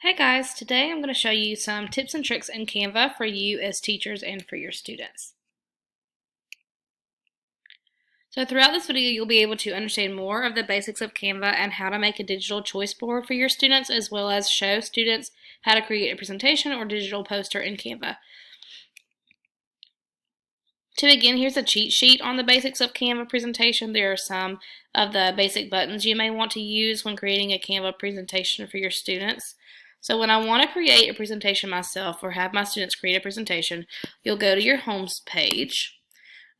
Hey guys, today I'm going to show you some tips and tricks in Canva for you as teachers and for your students. So throughout this video, you'll be able to understand more of the basics of Canva and how to make a digital choice board for your students, as well as show students how to create a presentation or digital poster in Canva. To begin, here's a cheat sheet on the basics of Canva presentation. There are some of the basic buttons you may want to use when creating a Canva presentation for your students. So when I want to create a presentation myself or have my students create a presentation, you'll go to your Homes page,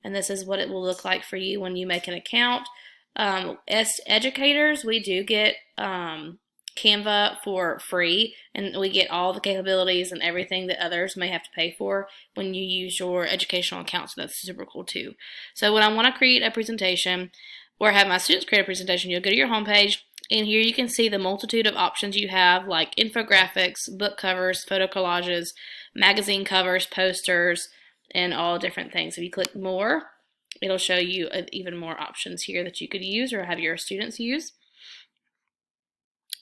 and this is what it will look like for you when you make an account. As educators, we do get Canva for free, and we get all the capabilities and everything that others may have to pay for when you use your educational account, so that's super cool too. So when I want to create a presentation or have my students create a presentation, you'll go to your homepage, and here you can see the multitude of options you have, like infographics, book covers, photo collages, magazine covers, posters, and all different things. If you click more, it'll show you even more options here that you could use or have your students use.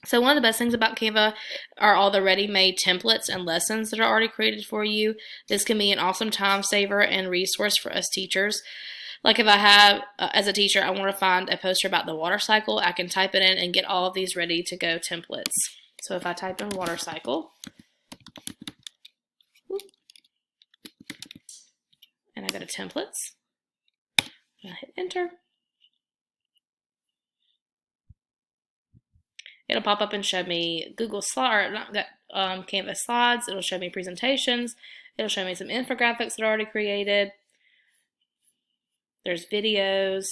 So one of the best things about Canva are all the ready-made templates and lessons that are already created for you. This can be an awesome time saver and resource for us teachers. Like if I have, as a teacher, I want to find a poster about the water cycle, I can type it in and get all of these ready to go templates. So if I type in water cycle, and I go to templates, and I hit enter, it'll pop up and show me Google Slides, Canvas slides. It'll show me presentations. It'll show me some infographics that are already created. There's videos.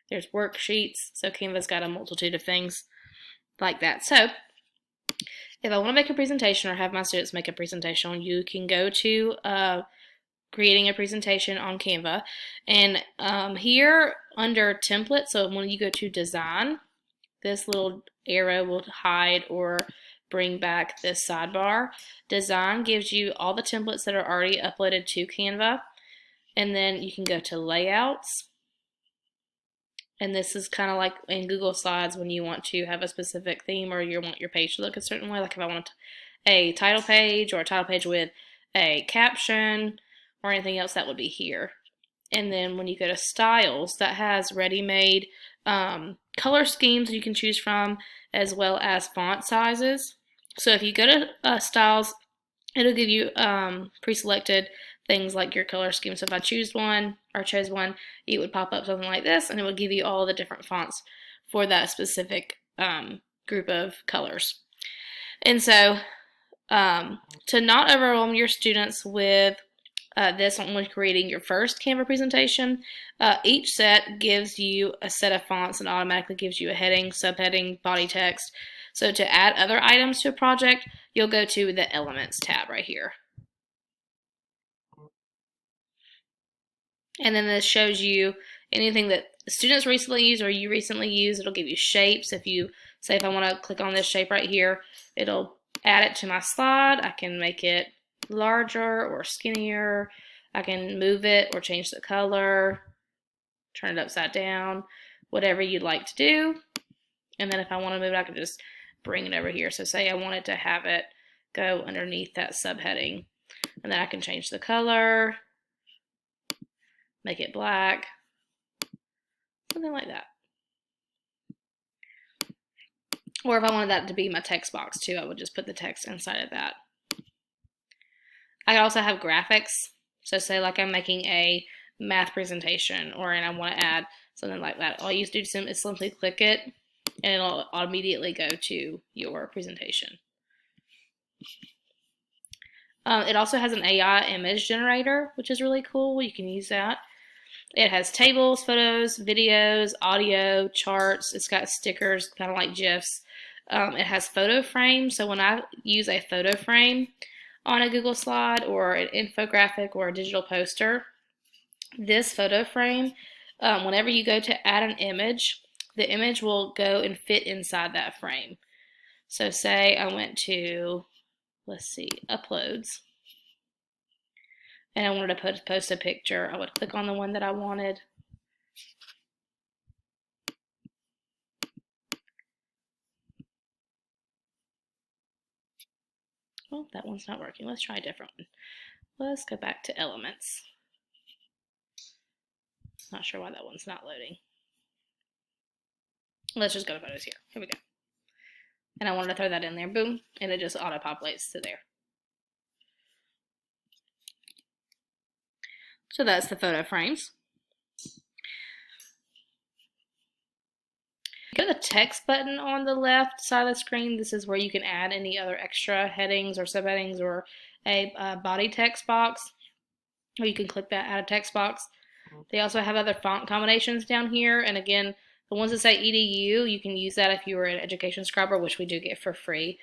There's worksheets. So Canva's got a multitude of things like that. So if I want to make a presentation or have my students make a presentation, you can go to creating a presentation on Canva. And here under template, so when you go to design, this little arrow will hide or bring back this sidebar. Design gives you all the templates that are already uploaded to Canva. And then you can go to layouts. And this is kind of like in Google Slides when you want to have a specific theme or you want your page to look a certain way. Like if I want a title page or a title page with a caption or anything else, that would be here. And then when you go to styles, that has ready-made color schemes you can choose from, as well as font sizes. So if you go to styles, it'll give you pre-selected things like your color scheme. So if I chose one, it would pop up something like this, and it would give you all the different fonts for that specific group of colors. And so to not overwhelm your students with this when creating your first Canva presentation, each set gives you a set of fonts and automatically gives you a heading, subheading, body text. So to add other items to a project, you'll go to the Elements tab right here. And then this shows you anything that students recently used or you recently used. It'll give you shapes. If you say, if I want to click on this shape right here, it'll add it to my slide. I can make it larger or skinnier. I can move it or change the color, turn it upside down, whatever you'd like to do. And then if I want to move it, I can just bring it over here. So say I wanted to have it go underneath that subheading, and then I can change the color, make it black, something like that. Or if I wanted that to be my text box too, I would just put the text inside of that. I could also have graphics. So say like I'm making a math presentation and I want to add something like that. All you do is simply click it and it'll immediately go to your presentation. It also has an AI image generator, which is really cool. You can use that. It has tables, photos, videos, audio, charts. It's got stickers, kind of like GIFs. It has photo frames. So when I use a photo frame on a Google slide or an infographic or a digital poster, this photo frame, whenever you go to add an image, the image will go and fit inside that frame. So say I went to, let's see, uploads, and I wanted to post a picture. I would click on the one that I wanted. Well, that one's not working. Let's try a different one. Let's go back to elements. Not sure why that one's not loading. Let's just go to photos here. Here we go. And I wanted to throw that in there. Boom. And it just auto-populates to there. So that's the photo frames. Go to the text button on the left side of the screen. This is where you can add any other extra headings or subheadings or a body text box. Or you can click that add a text box. They also have other font combinations down here. And again, the ones that say EDU, you can use that if you were an education subscriber, which we do get for free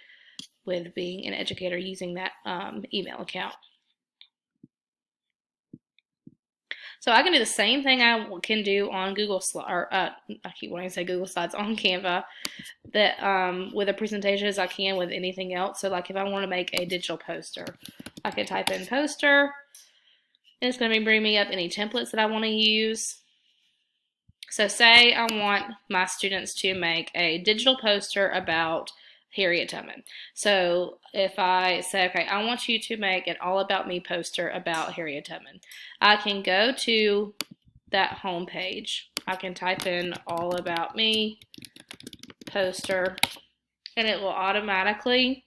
with being an educator using that email account. So I can do the same thing I can do on Google Slides, or I keep wanting to say Google Slides, on Canva, that with a presentation as I can with anything else. So like if I want to make a digital poster, I can type in poster, and it's going to bring me up any templates that I want to use. So say I want my students to make a digital poster about Harriet Tubman. So if I say, okay, I want you to make an all about me poster about Harriet Tubman, I can go to that home page. I can type in all about me poster, and it will automatically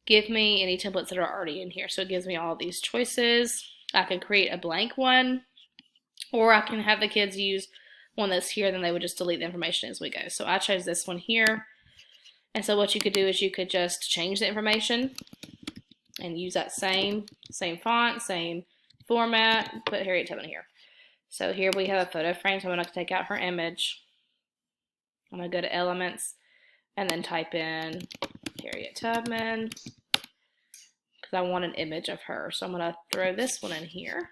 give me any templates that are already in here. So it gives me all these choices. I can create a blank one, or I can have the kids use one that's here, then they would just delete the information as we go. So I chose this one here. And so what you could do is you could just change the information and use that same font, same format, put Harriet Tubman here. So here we have a photo frame, so I'm going to take out her image. I'm going to go to elements and then type in Harriet Tubman because I want an image of her. So I'm going to throw this one in here.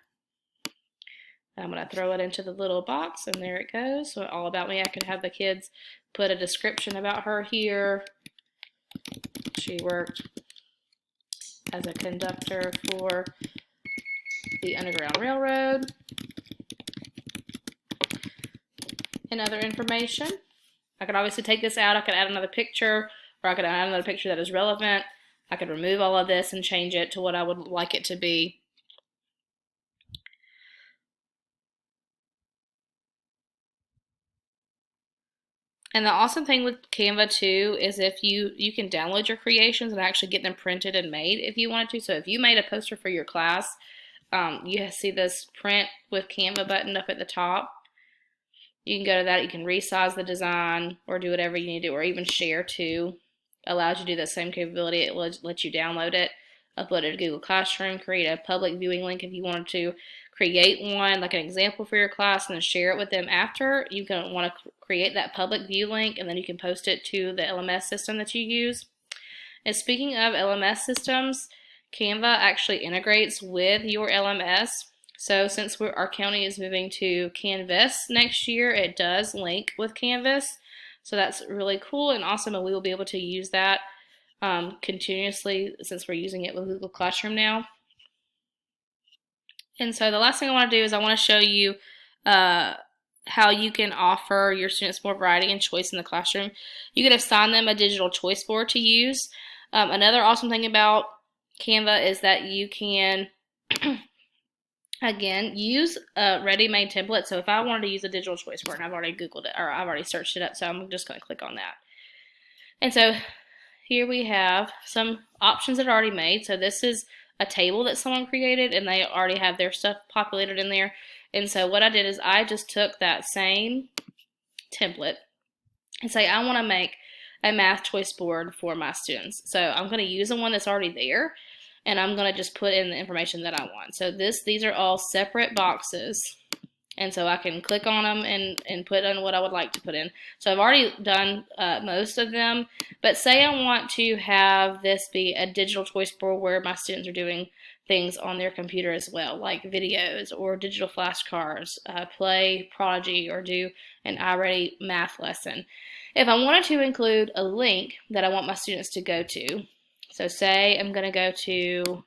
I'm going to throw it into the little box, and there it goes. So all about me, I can have the kids put a description about her here. She worked as a conductor for the Underground Railroad. And other information. I could obviously take this out. I could add another picture, or I could add another picture that is relevant. I could remove all of this and change it to what I would like it to be. And the awesome thing with Canva too is if you can download your creations and actually get them printed and made if you wanted to. So if you made a poster for your class, you see this print with Canva button up at the top. You can go to that. You can resize the design or do whatever you need to do, or even share too. Allows you to do the same capability. It lets you download it, upload it to Google Classroom, create a public viewing link if you wanted to. Create one, like an example for your class, and then share it with them after. You can want to create that public view link, and then you can post it to the LMS system that you use. And speaking of LMS systems, Canva actually integrates with your LMS. So since our county is moving to Canvas next year, it does link with Canvas. So that's really cool and awesome, and we will be able to use that continuously since we're using it with Google Classroom now. And so the last thing I want to do is I want to show you how you can offer your students more variety and choice in the classroom. You could assign them a digital choice board to use. Another awesome thing about Canva is that you can, again, use a ready-made template. So if I wanted to use a digital choice board, and I've already Googled it, or I've already searched it up, so I'm just going to click on that. And so here we have some options that are already made. So this is a table that someone created, and they already have their stuff populated in there. And so what I did is I just took that same template and say I want to make a math choice board for my students. So I'm going to use the one that's already there, and I'm going to just put in the information that I want. So these are all separate boxes, and so I can click on them and put in what I would like to put in. So I've already done most of them, but say I want to have this be a digital choice board where my students are doing things on their computer as well, like videos or digital flashcards, play Prodigy, or do an iReady math lesson. If I wanted to include a link that I want my students to go to, so say I'm going to go to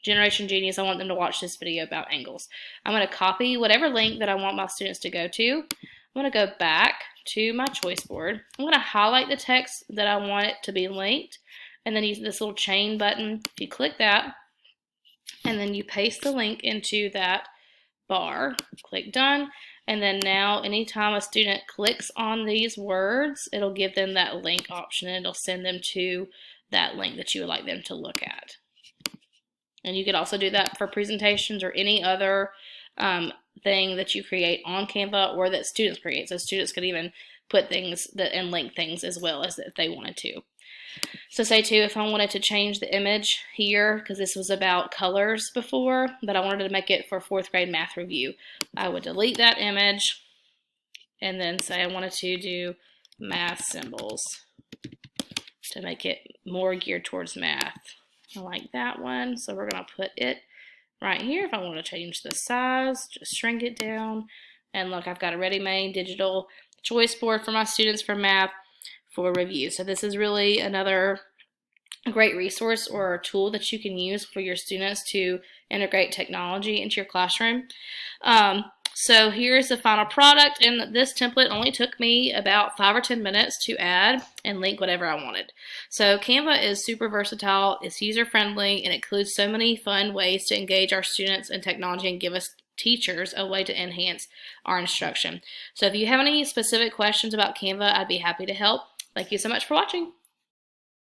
Generation Genius, I want them to watch this video about angles. I'm going to copy whatever link that I want my students to go to. I'm going to go back to my choice board. I'm going to highlight the text that I want it to be linked. and then use this little chain button. If you click that, and then you paste the link into that bar, click done, and then now anytime a student clicks on these words, it'll give them that link option, and it'll send them to that link that you would like them to look at. And you could also do that for presentations or any other thing that you create on Canva or that students create. So students could even put things and link things as well as if they wanted to. So say too, if I wanted to change the image here, because this was about colors before, but I wanted to make it for 4th grade math review, I would delete that image and then say I wanted to do math symbols to make it more geared towards math. I like that one, so we're going to put it right here. If I want to change the size, just shrink it down. And look, I've got a ready-made digital choice board for my students for math for review. So this is really another great resource or tool that you can use for your students to integrate technology into your classroom. So here's the final product, and this template only took me about 5 or 10 minutes to add and link whatever I wanted. So Canva is super versatile, it's user-friendly, and it includes so many fun ways to engage our students in technology and give us teachers a way to enhance our instruction. So if you have any specific questions about Canva, I'd be happy to help. Thank you so much for watching.